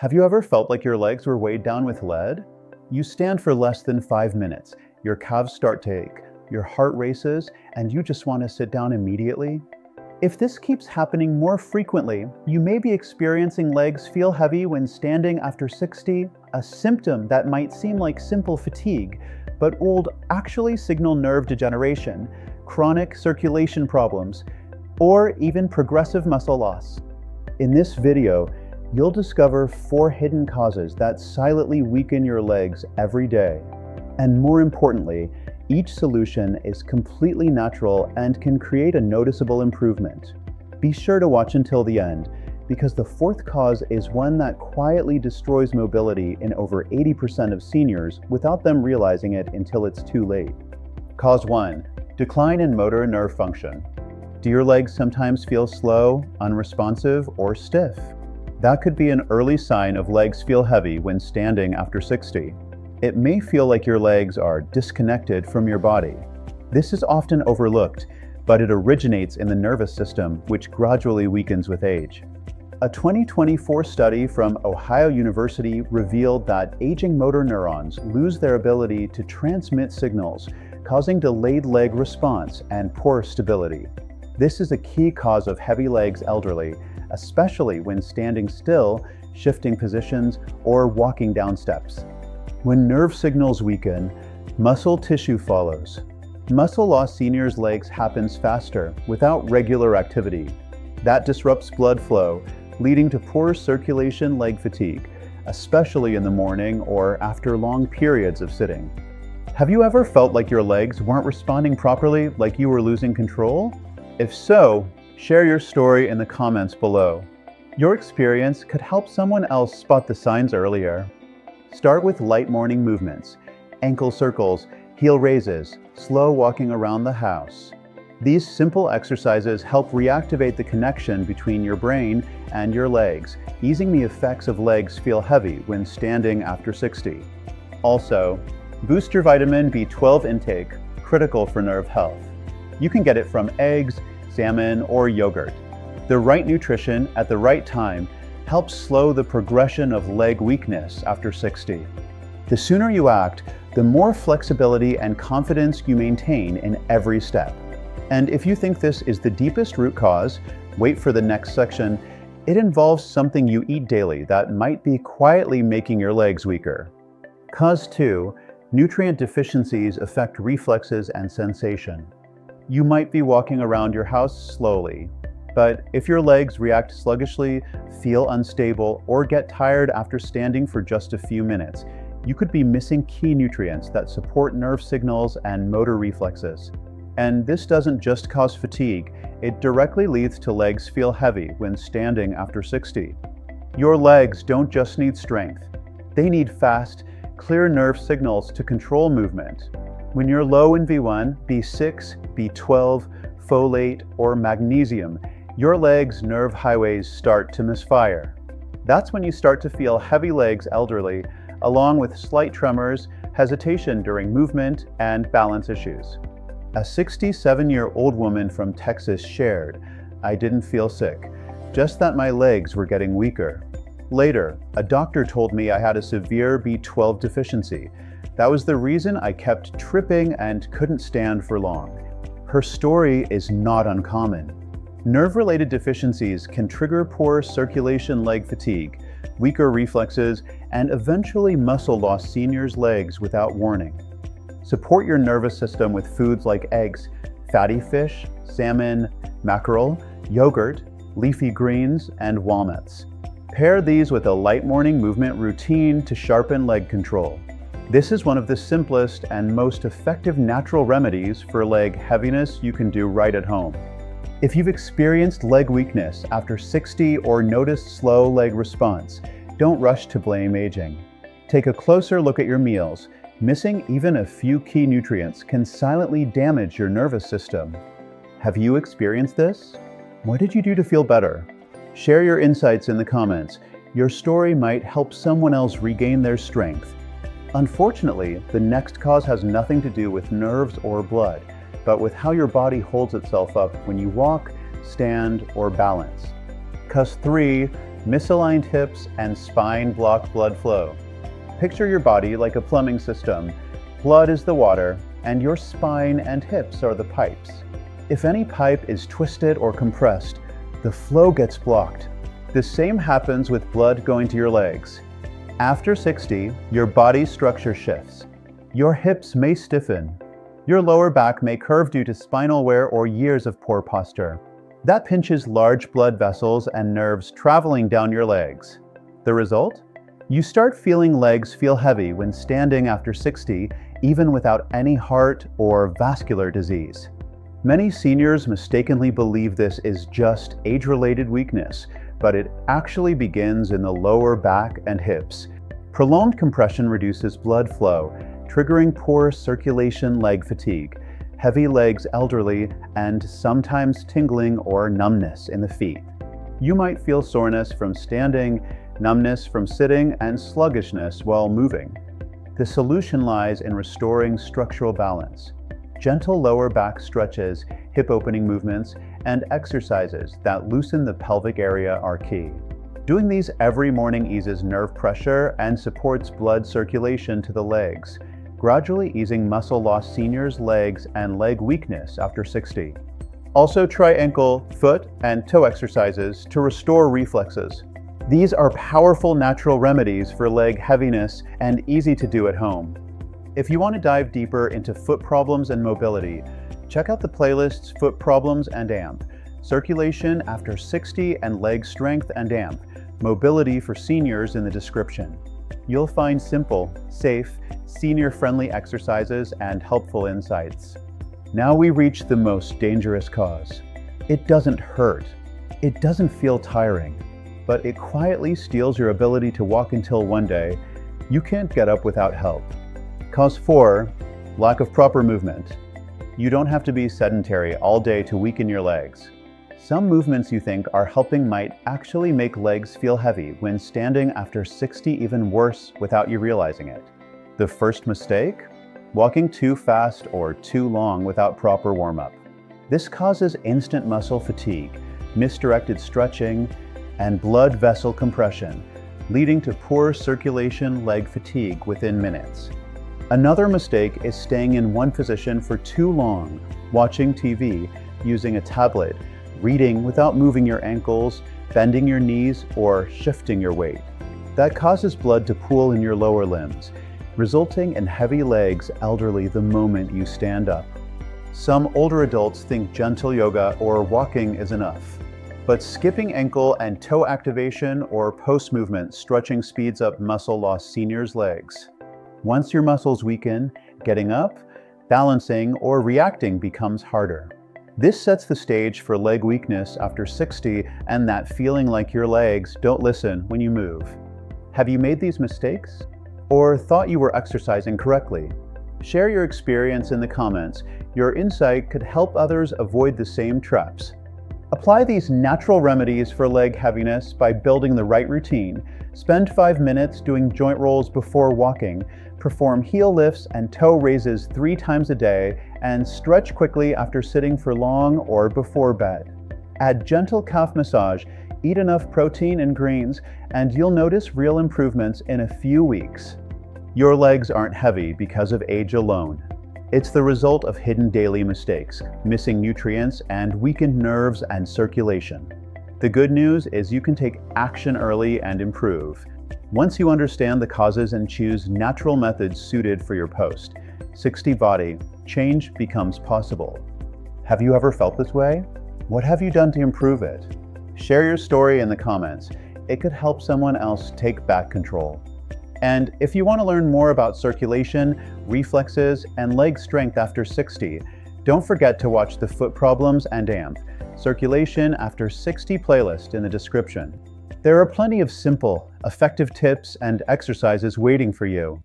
Have you ever felt like your legs were weighed down with lead? You stand for less than 5 minutes, your calves start to ache, your heart races, and you just want to sit down immediately? If this keeps happening more frequently, you may be experiencing legs feel heavy when standing after 60, a symptom that might seem like simple fatigue, but will actually signal nerve degeneration, chronic circulation problems, or even progressive muscle loss. In this video, you'll discover 4 hidden causes that silently weaken your legs every day. And more importantly, each solution is completely natural and can create a noticeable improvement. Be sure to watch until the end, because the 4th cause is one that quietly destroys mobility in over 80% of seniors without them realizing it until it's too late. Cause 1. Decline in motor nerve function. Do your legs sometimes feel slow, unresponsive, or stiff? That could be an early sign of legs feel heavy when standing after 60. It may feel like your legs are disconnected from your body. This is often overlooked, but it originates in the nervous system, which gradually weakens with age. A 2024 study from Ohio University revealed that aging motor neurons lose their ability to transmit signals, causing delayed leg response and poor stability. This is a key cause of heavy legs elderly, especially when standing still, shifting positions, or walking down steps. When nerve signals weaken, muscle tissue follows. Muscle loss seniors' legs happens faster without regular activity. That disrupts blood flow, leading to poor circulation leg fatigue, especially in the morning or after long periods of sitting. Have you ever felt like your legs weren't responding properly, like you were losing control? If so, share your story in the comments below. Your experience could help someone else spot the signs earlier. Start with light morning movements, ankle circles, heel raises, slow walking around the house. These simple exercises help reactivate the connection between your brain and your legs, easing the effects of legs feel heavy when standing after 60. Also, boost your vitamin B12 intake, critical for nerve health. You can get it from eggs, salmon, or yogurt. The right nutrition at the right time helps slow the progression of leg weakness after 60. The sooner you act, the more flexibility and confidence you maintain in every step. And if you think this is the deepest root cause, wait for the next section. It involves something you eat daily that might be quietly making your legs weaker. Cause 2. Nutrient deficiencies affect reflexes and sensation. You might be walking around your house slowly, but if your legs react sluggishly, feel unstable, or get tired after standing for just a few minutes, you could be missing key nutrients that support nerve signals and motor reflexes. And this doesn't just cause fatigue, it directly leads to legs feel heavy when standing after 60. Your legs don't just need strength, they need fast, clear nerve signals to control movement. When you're low in V1, B6, B12, folate, or magnesium, your legs' nerve highways start to misfire. That's when you start to feel heavy legs elderly, along with slight tremors, hesitation during movement, and balance issues. A 67-year-old woman from Texas shared, "I didn't feel sick, just that my legs were getting weaker. Later, a doctor told me I had a severe B12 deficiency. That was the reason I kept tripping and couldn't stand for long." Her story is not uncommon. Nerve-related deficiencies can trigger poor circulation leg fatigue, weaker reflexes, and eventually muscle loss seniors' legs without warning. Support your nervous system with foods like eggs, fatty fish, salmon, mackerel, yogurt, leafy greens, and walnuts. Pair these with a light morning movement routine to sharpen leg control. This is one of the simplest and most effective natural remedies for leg heaviness you can do right at home. If you've experienced leg weakness after 60 or noticed slow leg response, don't rush to blame aging. Take a closer look at your meals. Missing even a few key nutrients can silently damage your nervous system. Have you experienced this? What did you do to feel better? Share your insights in the comments. Your story might help someone else regain their strength. Unfortunately, the next cause has nothing to do with nerves or blood, but with how your body holds itself up when you walk, stand, or balance. Cause 3, Misaligned hips and spine block blood flow. Picture your body like a plumbing system. Blood is the water, and your spine and hips are the pipes. If any pipe is twisted or compressed, the flow gets blocked. The same happens with blood going to your legs. After 60, your body's structure shifts. Your hips may stiffen. Your lower back may curve due to spinal wear or years of poor posture. That pinches large blood vessels and nerves traveling down your legs. The result? You start feeling legs feel heavy when standing after 60, even without any heart or vascular disease. Many seniors mistakenly believe this is just age-related weakness, but it actually begins in the lower back and hips. Prolonged compression reduces blood flow, triggering poor circulation leg fatigue, heavy legs elderly, and sometimes tingling or numbness in the feet. You might feel soreness from standing, numbness from sitting, and sluggishness while moving. The solution lies in restoring structural balance. Gentle lower back stretches, hip opening movements, and exercises that loosen the pelvic area are key. Doing these every morning eases nerve pressure and supports blood circulation to the legs, gradually easing muscle loss seniors' legs and leg weakness after 60. Also try ankle, foot, and toe exercises to restore reflexes. These are powerful natural remedies for leg heaviness and easy to do at home. If you want to dive deeper into foot problems and mobility, check out the playlists Foot Problems and AMP, Circulation After 60 and Leg Strength and AMP, Mobility for Seniors in the description. You'll find simple, safe, senior-friendly exercises and helpful insights. Now we reach the most dangerous cause. It doesn't hurt. It doesn't feel tiring, but it quietly steals your ability to walk until one day you can't get up without help. Cause 4, lack of proper movement. You don't have to be sedentary all day to weaken your legs. Some movements you think are helping might actually make legs feel heavy when standing after 60, even worse without you realizing it. The first mistake? Walking too fast or too long without proper warm-up. This causes instant muscle fatigue, misdirected stretching, and blood vessel compression, leading to poor circulation leg fatigue within minutes. Another mistake is staying in one position for too long, watching TV, using a tablet, reading without moving your ankles, bending your knees, or shifting your weight. That causes blood to pool in your lower limbs, resulting in heavy legs elderly the moment you stand up. Some older adults think gentle yoga or walking is enough. But skipping ankle and toe activation or post-movement stretching speeds up muscle loss seniors' legs. Once your muscles weaken, getting up, balancing, or reacting becomes harder. This sets the stage for leg weakness after 60 and that feeling like your legs don't listen when you move. Have you made these mistakes? Or thought you were exercising correctly? Share your experience in the comments. Your insight could help others avoid the same traps. Apply these natural remedies for leg heaviness by building the right routine. Spend 5 minutes doing joint rolls before walking, perform heel lifts and toe raises 3 times a day, and stretch quickly after sitting for long or before bed. Add gentle calf massage, eat enough protein and greens, and you'll notice real improvements in a few weeks. Your legs aren't heavy because of age alone. It's the result of hidden daily mistakes, missing nutrients, and weakened nerves and circulation. The good news is you can take action early and improve. Once you understand the causes and choose natural methods suited for your post-60 body, change becomes possible. Have you ever felt this way? What have you done to improve it? Share your story in the comments. It could help someone else take back control. And if you want to learn more about circulation, reflexes, and leg strength after 60, don't forget to watch the Foot Problems and AMP, Circulation After 60 playlist in the description. There are plenty of simple, effective tips and exercises waiting for you.